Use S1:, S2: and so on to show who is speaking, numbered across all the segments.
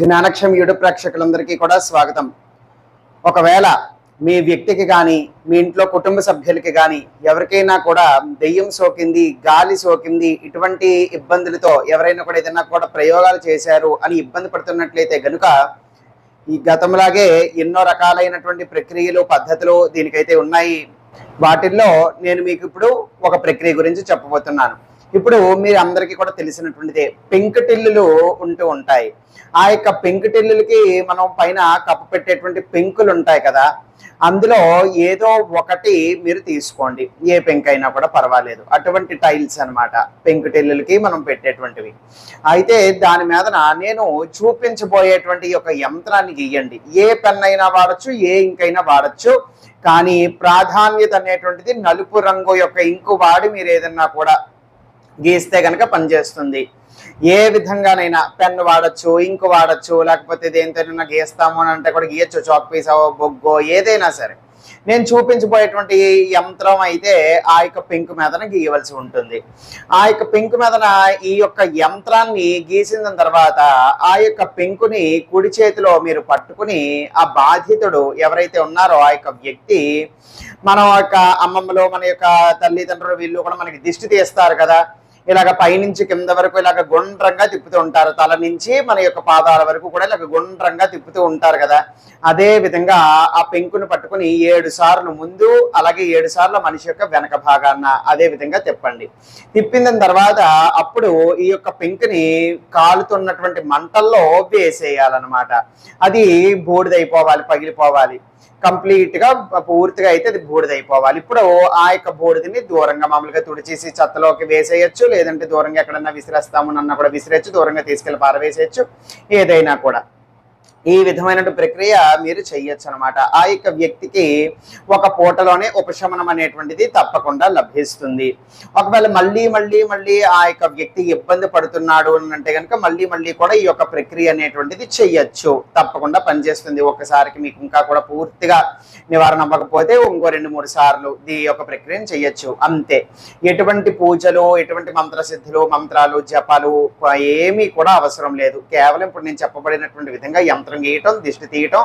S1: జ్ఞానక్షం YouTube ప్రేక్షకులందరికీ కూడా స్వాగతం. ఒకవేళ మీ వ్యక్తికి కానీ మీ ఇంట్లో కుటుంబ సభ్యులకి కానీ ఎవరికైనా కూడా దెయ్యం సోకింది, గాలి సోకింది, ఇటువంటి ఇబ్బందులతో ఎవరైనా కూడా ఏదైనా కూడా ప్రయోగాలు చేశారు అని ఇబ్బంది పడుతున్నట్లయితే గనుక ఈ గతంలాగే ఎన్నో రకాలైనటువంటి ప్రక్రియలు, పద్ధతులు దీనికైతే ఉన్నాయి. వాటిల్లో నేను మీకు ఇప్పుడు ఒక ప్రక్రియ గురించి చెప్పబోతున్నాను. ఇప్పుడు మీరు అందరికీ కూడా తెలిసినటువంటిదే, పెంకుటిల్లులు ఉంటూ ఉంటాయి. ఆ యొక్క పెంకుటిల్లులకి మనం పైన కప్పు పెట్టేటువంటి పెంకులు ఉంటాయి కదా, అందులో ఏదో ఒకటి మీరు తీసుకోండి. ఏ పెంకైనా కూడా పర్వాలేదు. అటువంటి టైల్స్ అనమాట పెంకుటిల్లులకి మనం పెట్టేటువంటివి. అయితే దాని మీదన నేను చూపించబోయేటువంటి ఒక యంత్రాన్ని గీయండి. ఏ పెన్ అయినా వాడచ్చు, ఏ ఇంకైనా వాడచ్చు. కానీ ప్రాధాన్యత అనేటువంటిది నలుపు రంగు యొక్క ఇంకు వాడి మీరు ఏదన్నా కూడా గీస్తే కనుక పనిచేస్తుంది. ఏ విధంగానైనా పెన్ వాడచ్చు, ఇంకు వాడచ్చు, లేకపోతే దేనితోనైనా గీస్తాము అని అంటే కూడా గీయచ్చు. చాక్ పీసో, బొగ్గో, ఏదైనా సరే. నేను చూపించబోయేటువంటి యంత్రం అయితే ఆ యొక్క పెంకు మీదన గీయవలసి ఉంటుంది. ఆ యొక్క పెంకు మీదన ఈ యొక్క యంత్రాన్ని గీసిన తర్వాత ఆ యొక్క పెంకుని కుడి చేతిలో మీరు పట్టుకుని ఆ బాధితుడు ఎవరైతే ఉన్నారో ఆ యొక్క వ్యక్తి, మన యొక్క అమ్మమ్మలు, మన యొక్క తల్లిదండ్రులు వీళ్ళు కూడా మనకి దిష్టి తీస్తారు కదా, ఇలాగ పైనుంచి కింద వరకు ఇలాగ గుండ్రంగా తిప్పుతూ ఉంటారు. తల నుంచి మన యొక్క పాదాల వరకు కూడా ఇలాగ గుండ్రంగా తిప్పుతూ ఉంటారు కదా. అదే విధంగా ఆ పెంకును పట్టుకుని 7 సార్లు ముందు, అలాగే 7 సార్లు మనిషి యొక్క వెనక భాగాన్న అదే విధంగా తిప్పండి. తిప్పిన తర్వాత అప్పుడు ఈ యొక్క పెంకుని కాలుతున్నటువంటి మంటల్లో వేసేయాలన్నమాట. అది బూడిదైపోవాలి, పగిలిపోవాలి. కంప్లీట్ గా పూర్తిగా అయితే అది బూడిదైపోవాలి. ఇప్పుడు ఆ యొక్క బూడిదని దూరంగా మామూలుగా తుడిచేసి చెత్తలోకి వేసేయచ్చు, లేదంటే దూరంగా ఎక్కడన్నా విసిరేస్తాము అన్నా కూడా విసిరేయచ్చు, దూరంగా తీసుకెళ్లి పారవేసేయచ్చు, ఏదైనా కూడా. ఈ విధమైన ప్రక్రియ మీరు చెయ్యొచ్చు అనమాట. ఆ యొక్క వ్యక్తికి ఒక పూటలోనే ఉపశమనం అనేటువంటిది తప్పకుండా లభిస్తుంది. ఒకవేళ మళ్ళీ ఆ యొక్క వ్యక్తి ఇబ్బంది పడుతున్నాడు అని అంటే కనుక మళ్ళీ కూడా ఈ యొక్క ప్రక్రియ అనేటువంటిది చెయ్యొచ్చు. తప్పకుండా పనిచేస్తుంది. ఒక్కసారికి మీకు ఇంకా కూడా పూర్తిగా నివారణ అవ్వకపోతే ఇంకో 2-3 సార్లు ఈ యొక్క ప్రక్రియను చెయ్యొచ్చు. అంతే. ఎటువంటి పూజలు, ఎటువంటి మంత్రసిద్ధులు, మంత్రాలు, జపాలు ఏమీ కూడా అవసరం లేదు. కేవలం ఇప్పుడు నేను చెప్పబడినటువంటి విధంగా యంత్రం గీయటం, దిష్టి తీయటం,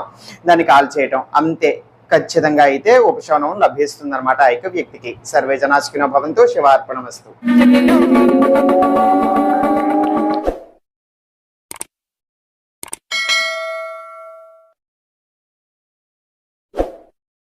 S1: దాన్ని కాల్ చేయటం, అంతే. ఖచ్చితంగా అయితే ఉపశమనం లభిస్తుంది అనమాట ఆ యొక్క వ్యక్తికి. సర్వే జనా సుఖినో భవంతు. శివార్పణమస్తు.